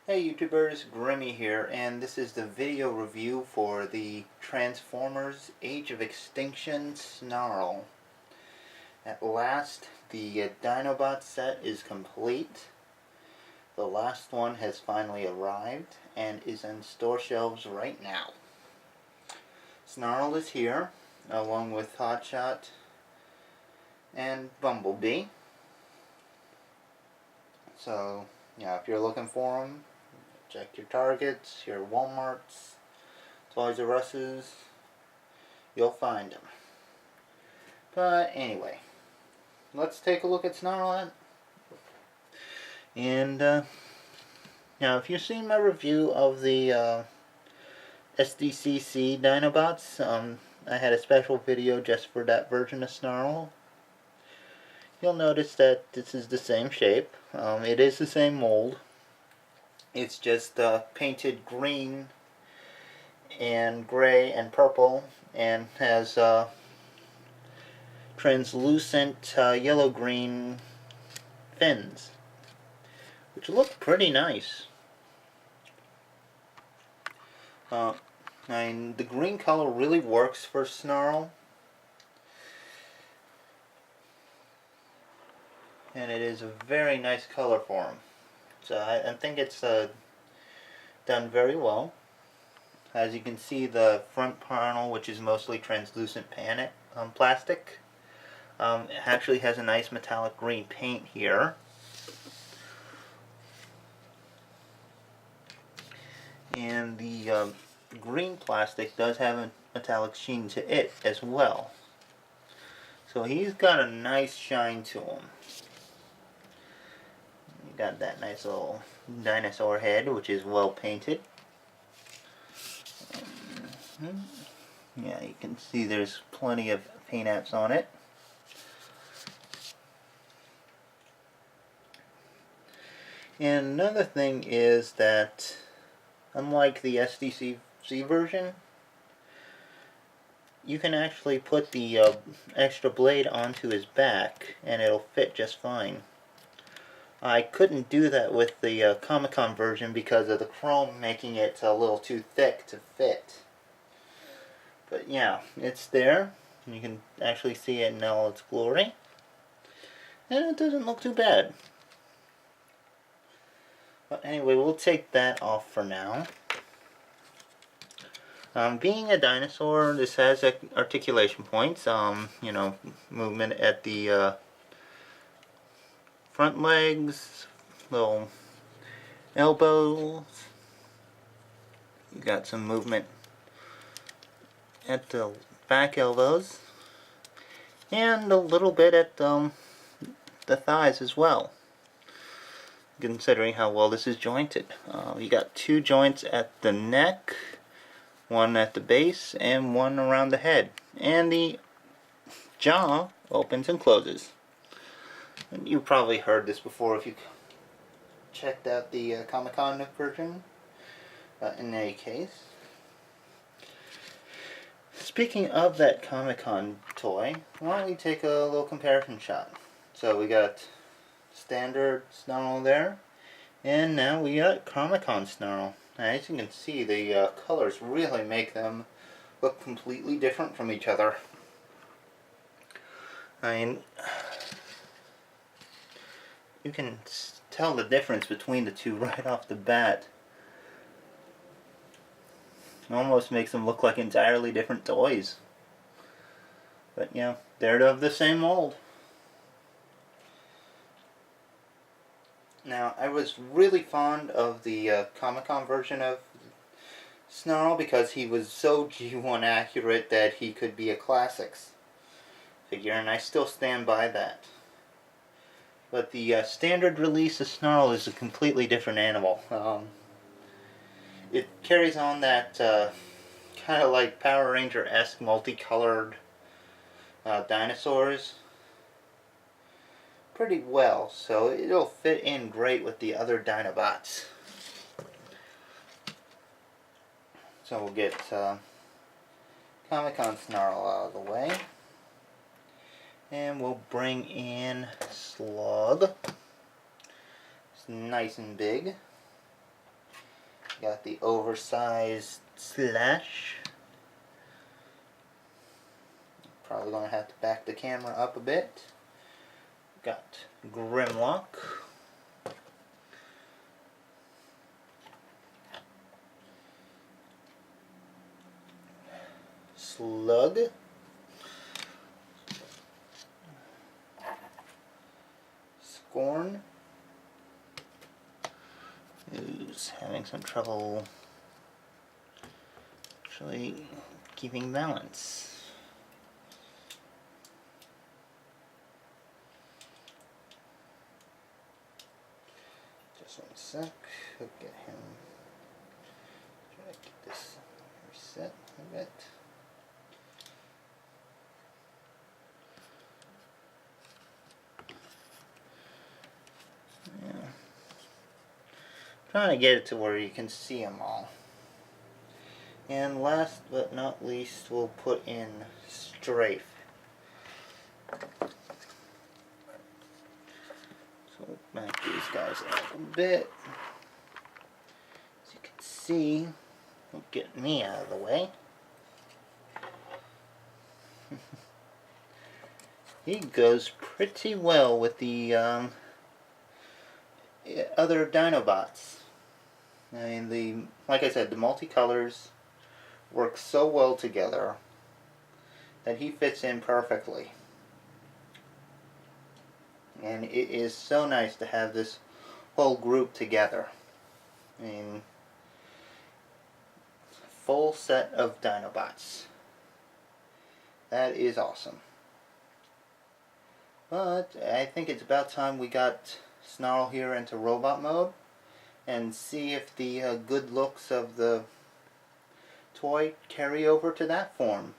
Hey YouTubers, Grimmy here, and this is the video review for the Transformers Age of Extinction Snarl. At last, the Dinobot set is complete. The last one has finally arrived and is on store shelves right now. Snarl is here, along with Hotshot and Bumblebee. So, yeah, if you're looking for them, check your Targets, your Walmarts, Toys R Us's, you'll find them. But anyway, let's take a look at Snarl. And now, if you've seen my review of the SDCC Dinobots, I had a special video just for that version of Snarl. You'll notice that this is the same shape. It is the same mold. It's just painted green and gray and purple, and has translucent yellow-green fins, which look pretty nice. And the green color really works for Snarl, and it is a very nice color for him. So I think it's done very well. As you can see, the front panel, which is mostly translucent plastic, actually has a nice metallic green paint here. And the green plastic does have a metallic sheen to it as well. So he's got a nice shine to him. Got that nice little dinosaur head, which is well painted. Yeah, you can see there's plenty of paint apps on it. And another thing is that, unlike the SDCC version, you can actually put the extra blade onto his back and it'll fit just fine. I couldn't do that with the Comic-Con version because of the chrome making it a little too thick to fit. But yeah, it's there. You can actually see it in all its glory. And it doesn't look too bad. But anyway, we'll take that off for now. Being a dinosaur, this has articulation points. You know, movement at the front legs, little elbows. You got some movement at the back elbows, and a little bit at the thighs as well, considering how well this is jointed. You got two joints at the neck, one at the base, and one around the head. And the jaw opens and closes. And you probably heard this before if you checked out the Comic-Con version. In any case, speaking of that Comic-Con toy, why don't we take a little comparison shot? So we got standard Snarl there, and now we got Comic-Con Snarl. Now, as you can see, the colors really make them look completely different from each other. I mean, you can tell the difference between the two right off the bat. It almost makes them look like entirely different toys. But yeah, they're of the same mold. Now, I was really fond of the Comic-Con version of Snarl because he was so G1 accurate that he could be a classics figure, and I still stand by that. But the standard release of Snarl is a completely different animal. It carries on that kind of like Power Ranger-esque multicolored dinosaurs pretty well, so it'll fit in great with the other Dinobots. So we'll get Comic-Con Snarl out of the way. And we'll bring in Slug. It's nice and big. Got the oversized Slash. Probably going to have to back the camera up a bit. Got Grimlock. Slug. Scorn. Who's having some trouble actually keeping balance. Just 1 sec. We'll get him. Try to get this reset a bit. Yeah. Trying to get it to where you can see them all. And last but not least, we'll put in Strafe. So we'll back these guys up a bit. As you can see, we'll get me out of the way. He goes pretty well with the other Dinobots. I mean, like I said, the multicolors work so well together that he fits in perfectly. And it is so nice to have this whole group together. I mean, full set of Dinobots. That is awesome. But I think it's about time we got Snarl here into robot mode and see if the good looks of the toy carry over to that form.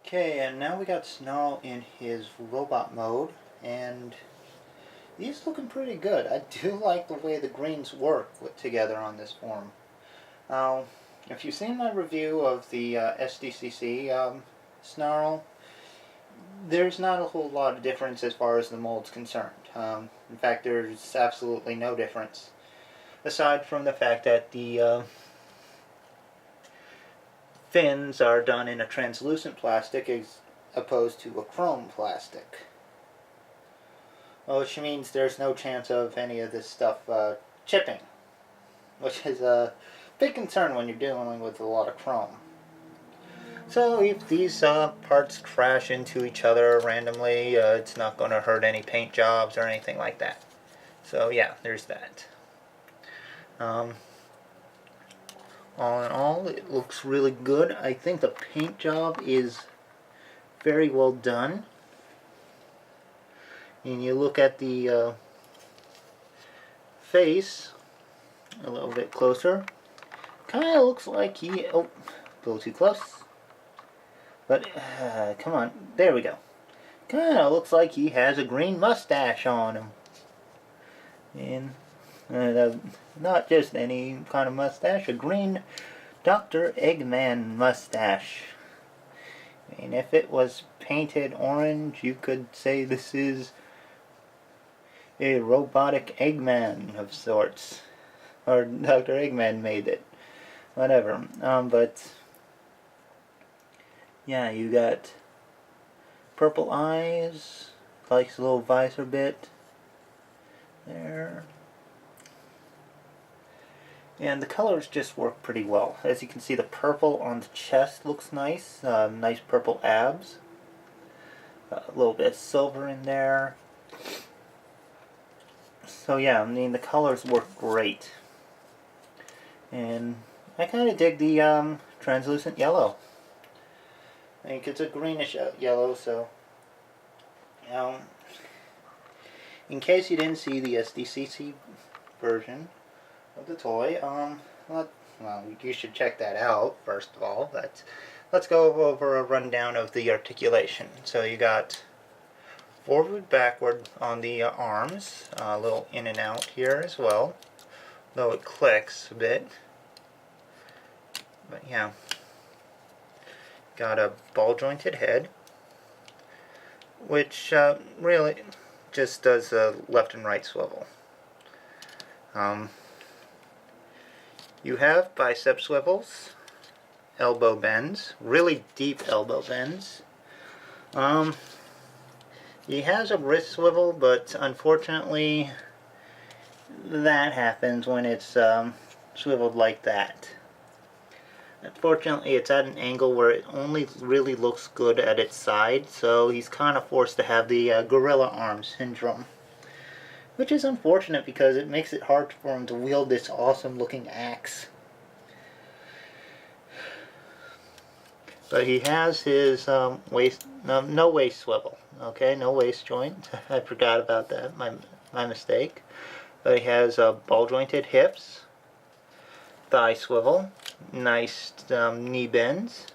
Okay, and now we got Snarl in his robot mode, and he's looking pretty good. I do like the way the greens work together on this form. Now, if you've seen my review of the SDCC Snarl, there's not a whole lot of difference as far as the mold's concerned. In fact, there's absolutely no difference, aside from the fact that the fins are done in a translucent plastic as opposed to a chrome plastic. Which means there's no chance of any of this stuff chipping, which is a big concern when you're dealing with a lot of chrome. So if these parts crash into each other randomly, it's not going to hurt any paint jobs or anything like that. So yeah, there's that. All in all, it looks really good. I think the paint job is very well done. And you look at the face a little bit closer. Kind of looks like he... Oh, a little too close. But, come on. There we go. Kind of looks like he has a green mustache on him. And not just any kind of mustache, a green Dr. Eggman mustache. I mean, if it was painted orange, you could say this is a robotic Eggman of sorts. Or Dr. Eggman made it. Whatever. But yeah, you got purple eyes, likes a little visor bit there. And the colors just work pretty well. As you can see, the purple on the chest looks nice. Nice purple abs. A little bit of silver in there. So yeah, I mean, the colors work great. And I kind of dig the translucent yellow. I think it's a greenish yellow, so... in case you didn't see the SDCC version of the toy, well, you should check that out, first of all, but let's go over a rundown of the articulation. So you got forward, backward on the arms, a little in and out here as well, though it clicks a bit. But yeah, got a ball jointed head, which really just does a left and right swivel. You have bicep swivels, elbow bends, really deep elbow bends. He has a wrist swivel, but unfortunately that happens when it's swiveled like that. Unfortunately, it's at an angle where it only really looks good at its side, so he's kind of forced to have the gorilla arm syndrome. Which is unfortunate because it makes it hard for him to wield this awesome looking axe. But he has his waist, no waist swivel, okay, no waist joint. I forgot about that, my mistake. But he has ball jointed hips, thigh swivel, nice knee bends,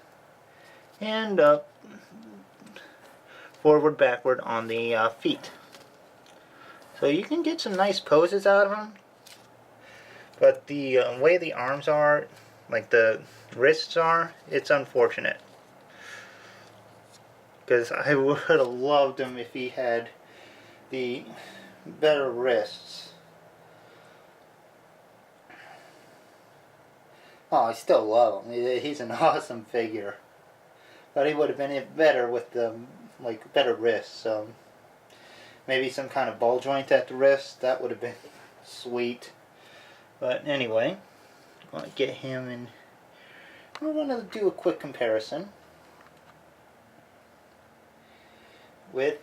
and forward backward on the feet. So you can get some nice poses out of him, but the way the arms are, like the wrists are, it's unfortunate. Because I would have loved him if he had the better wrists. Oh, I still love him. He's an awesome figure. But he would have been better with the better wrists. So maybe some kind of ball joint at the wrist. That would have been sweet. But anyway, I'm going to get him and we're going to do a quick comparison with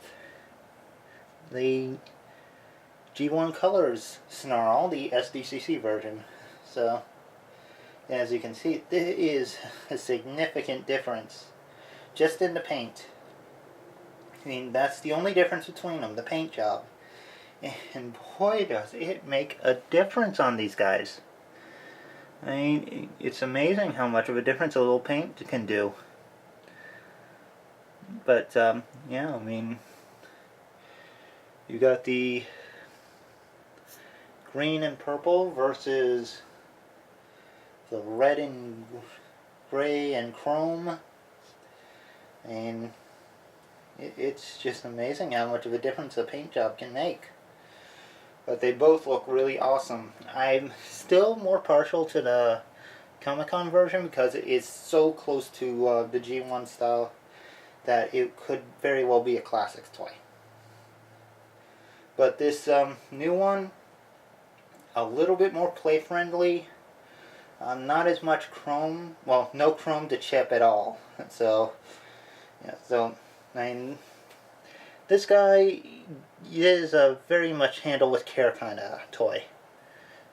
the G1 Colors Snarl, the SDCC version. So, as you can see, there is a significant difference just in the paint. I mean, that's the only difference between them, the paint job. And boy, does it make a difference on these guys. I mean, it's amazing how much of a difference a little paint can do. But, yeah, I mean, you got the green and purple versus the red and gray and chrome. And it's just amazing how much of a difference a paint job can make. But they both look really awesome. I'm still more partial to the Comic-Con version because it is so close to the G1 style that it could very well be a classics toy. But this new one, a little bit more play-friendly. Not as much chrome. Well, no chrome to chip at all. So, yeah. So, I mean, this guy is a very much handle with care kind of toy.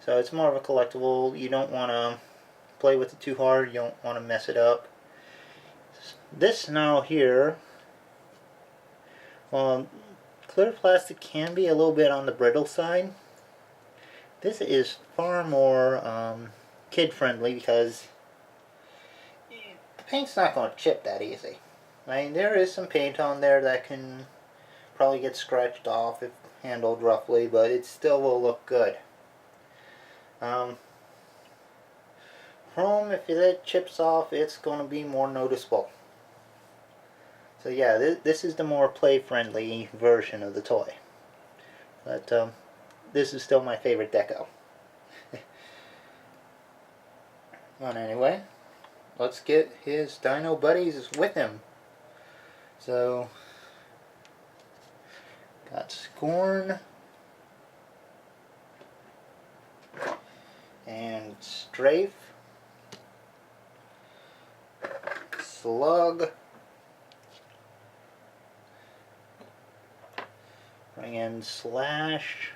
So it's more of a collectible. You don't want to play with it too hard. You don't want to mess it up. This Snarl here, well, clear plastic can be a little bit on the brittle side. This is far more kid-friendly because the paint's not going to chip that easy. I mean, there is some paint on there that can probably get scratched off if handled roughly, but it still will look good. Chrome, if you let chips off, it's going to be more noticeable. So yeah, this is the more play-friendly version of the toy. But this is still my favorite deco. Well, anyway, let's get his dino buddies with him. So, got Scorn and Strafe, Slug, bring in Slash.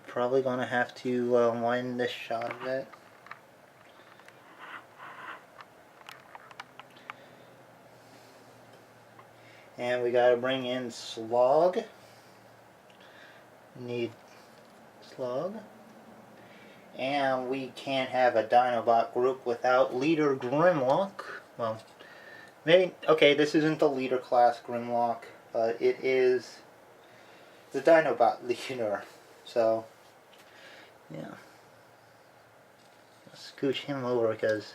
Probably gonna have to wind this shot a bit. And we gotta bring in Slug. Need Slug. And we can't have a Dinobot group without Leader Grimlock. Well, maybe, okay, this isn't the leader class Grimlock, but it is the Dinobot leader. So, yeah. I'll scooch him over because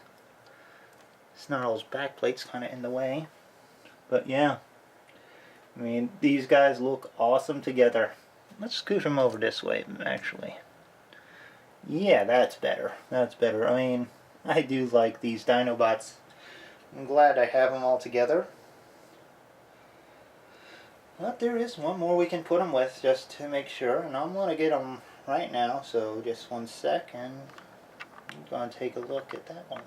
Snarl's backplate's kind of in the way. But yeah. I mean, these guys look awesome together. Let's scoot them over this way, actually. Yeah, that's better. That's better. I mean, I do like these Dinobots. I'm glad I have them all together. But there is one more we can put them with just to make sure. And I'm going to get them right now, so just one second. I'm going to take a look at that one.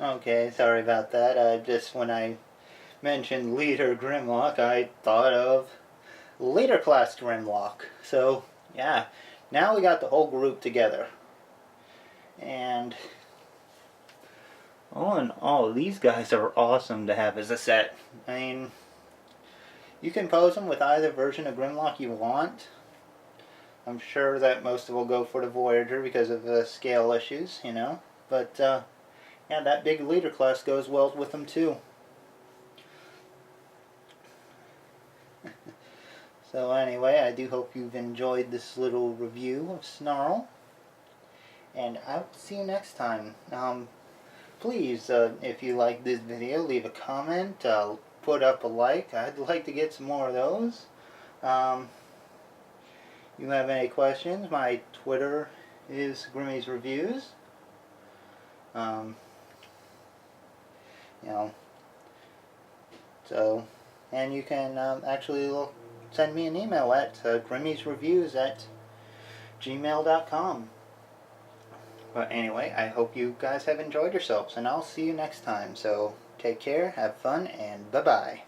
Okay, sorry about that. Just when I mentioned Leader Grimlock, I thought of Leader Class Grimlock. So, yeah, now we got the whole group together. And all in all, these guys are awesome to have as a set. I mean, you can pose them with either version of Grimlock you want. I'm sure that most of them will go for the Voyager because of the scale issues, you know. But, yeah, that big Leader Class goes well with them too. So anyway, I do hope you've enjoyed this little review of Snarl. And I will see you next time. Please, if you like this video, leave a comment, put up a like. I'd like to get some more of those. You have any questions, my Twitter is Grimmy's Reviews. You know, so, and you can actually send me an email at grimmysreviews@gmail.com. But anyway, I hope you guys have enjoyed yourselves, and I'll see you next time. So take care, have fun, and bye-bye.